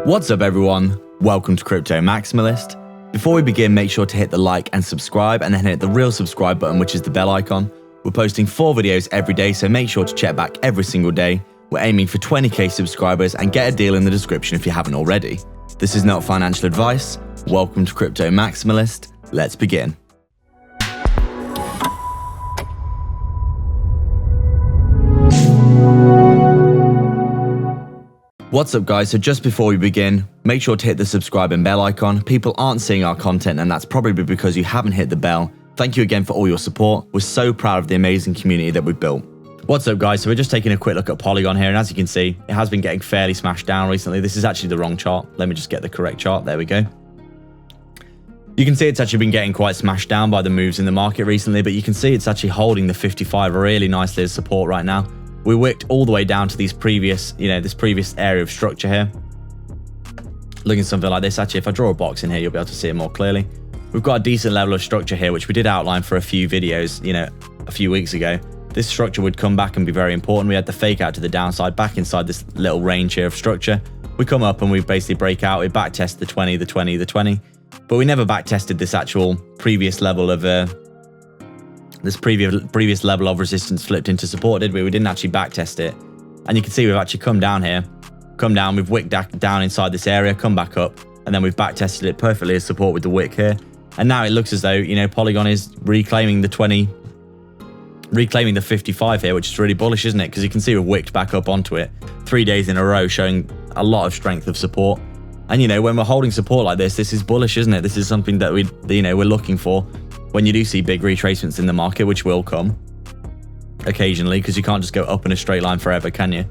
What's up everyone, welcome to Crypto Maximalist. Before we begin, make sure to hit the like and subscribe and then hit the real subscribe button, which is the bell icon. We're posting 4 videos every day, so make sure to check back every single day. We're aiming for 20k subscribers and get a deal in the description if you haven't already. This is not financial advice. Welcome to Crypto Maximalist. Let's begin. What's up guys, so just before we begin, make sure to hit the subscribe and bell icon. People aren't seeing our content and that's probably because you haven't hit the bell. Thank you again for all your support. We're so proud of the amazing community that we've built. What's up guys, so we're just taking a quick look at Polygon here, and as you can see, it has been getting fairly smashed down recently. This is actually the wrong chart. Let me just get the correct chart. There we go. You can see it's actually been getting quite smashed down by the moves in the market recently, but you can see it's actually holding the 55 really nicely as support right now. We wicked all the way down to these previous, this previous area of structure here. Looking something like this. Actually, if I draw a box in here, you'll be able to see it more clearly. We've got a decent level of structure here, which we did outline for a few videos, a few weeks ago. This structure would come back and be very important. We had the fake out to the downside back inside this little range here of structure. We come up and we basically break out. We back test the 20, the 20, the 20, but we never back tested this actual previous level of this previous level of resistance flipped into support, did we? We didn't actually back test it. And you can see we've actually come down here, we've wicked down inside this area, come back up, and then we've back tested it perfectly as support with the wick here. And now it looks as though, Polygon is reclaiming the 55 here, which is really bullish, isn't it? Because you can see we've wicked back up onto it 3 days in a row, showing a lot of strength of support. And, when we're holding support like this is bullish, isn't it? This is something that we're looking for. When you do see big retracements in the market, which will come occasionally, because you can't just go up in a straight line forever, can you?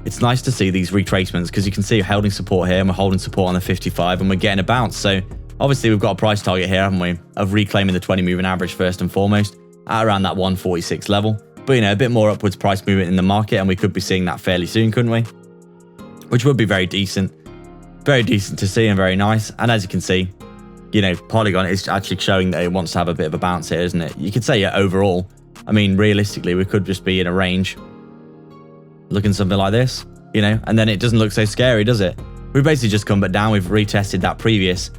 It's nice to see these retracements because you can see we're holding support here and we're holding support on the 55 and we're getting a bounce. So obviously we've got a price target here, haven't we, of reclaiming the 20 moving average first and foremost at around that 146 level. But a bit more upwards price movement in the market, and we could be seeing that fairly soon, couldn't we? Which would be very decent to see and very nice. And as you can see, Polygon is actually showing that it wants to have a bit of a bounce here, isn't it? You could say overall, realistically, we could just be in a range looking something like this, and then it doesn't look so scary, does it? We've basically just come back down. We've retested that previous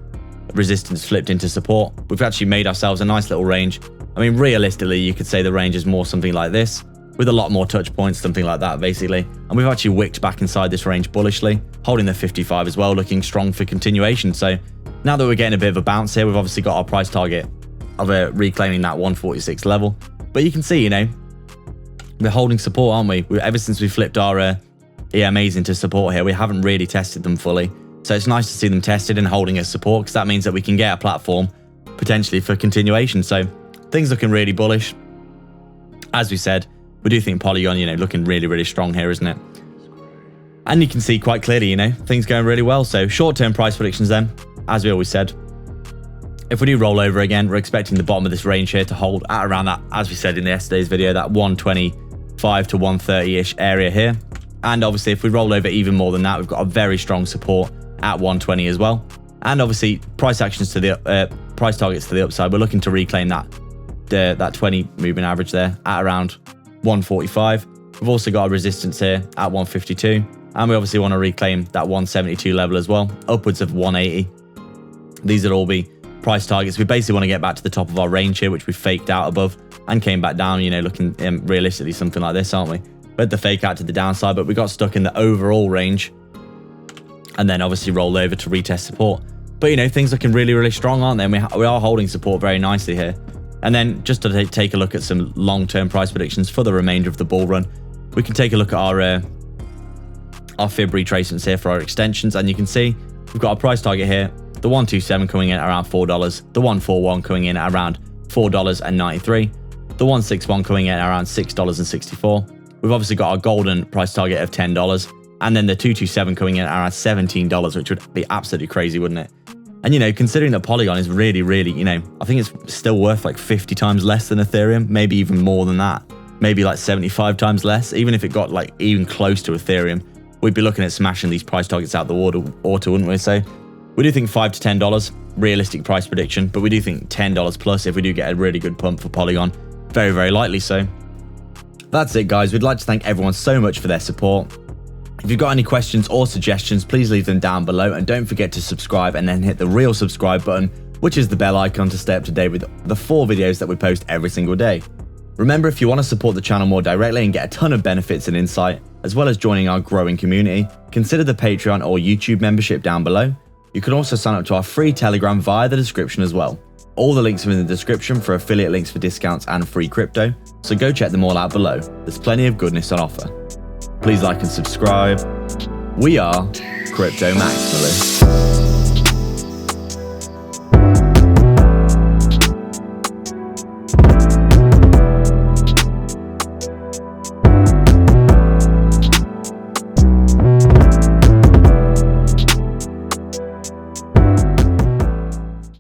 resistance flipped into support. We've actually made ourselves a nice little range. Realistically, you could say the range is more something like this with a lot more touch points, something like that, basically. And we've actually wicked back inside this range bullishly, holding the 55 as well, looking strong for continuation. So now that we're getting a bit of a bounce here, we've obviously got our price target of reclaiming that 146 level. But you can see, we're holding support, aren't we? Ever since we flipped our EMAs into support here, we haven't really tested them fully. So it's nice to see them tested and holding as support, because that means that we can get a platform potentially for continuation. So things looking really bullish. As we said, we do think Polygon, looking really, really strong here, isn't it? And you can see quite clearly, things going really well. So short-term price predictions then, as we always said, if we do roll over again, we're expecting the bottom of this range here to hold at around that, as we said in yesterday's video, that 125 to 130-ish area here. And obviously, if we roll over even more than that, we've got a very strong support at 120 as well. And obviously, price actions to the price targets to the upside. We're looking to reclaim that 20 moving average there at around 145. We've also got a resistance here at 152. And we obviously want to reclaim that 172 level as well, upwards of 180. These would all be price targets. We basically want to get back to the top of our range here, which we faked out above and came back down, looking realistically something like this, aren't we? We had the fake out to the downside, but we got stuck in the overall range and then obviously rolled over to retest support. But, things looking really, really strong, aren't they? And we are holding support very nicely here. And then just to take a look at some long-term price predictions for the remainder of the bull run, we can take a look at our fib retracements here for our extensions. And you can see we've got a price target here. The 127 coming in at around $4, the 141 coming in at around $4.93, the 161 coming in at around $6.64. We've obviously got our golden price target of $10, and then the 227 coming in at around $17, which would be absolutely crazy, wouldn't it? And considering that Polygon is really, really, I think it's still worth like 50 times less than Ethereum, maybe even more than that, maybe like 75 times less. Even if it got like even close to Ethereum, we'd be looking at smashing these price targets out the water, wouldn't we? So we do think $5 to $10, realistic price prediction, but we do think $10 plus if we do get a really good pump for Polygon. Very, very likely so. That's it, guys. We'd like to thank everyone so much for their support. If you've got any questions or suggestions, please leave them down below, and don't forget to subscribe and then hit the real subscribe button, which is the bell icon, to stay up to date with the 4 videos that we post every single day. Remember, if you want to support the channel more directly and get a ton of benefits and insight, as well as joining our growing community, consider the Patreon or YouTube membership down below. You can also sign up to our free Telegram via the description as well. All the links are in the description for affiliate links for discounts and free crypto, so go check them all out below. There's plenty of goodness on offer. Please like and subscribe. We are Crypto Maximalists.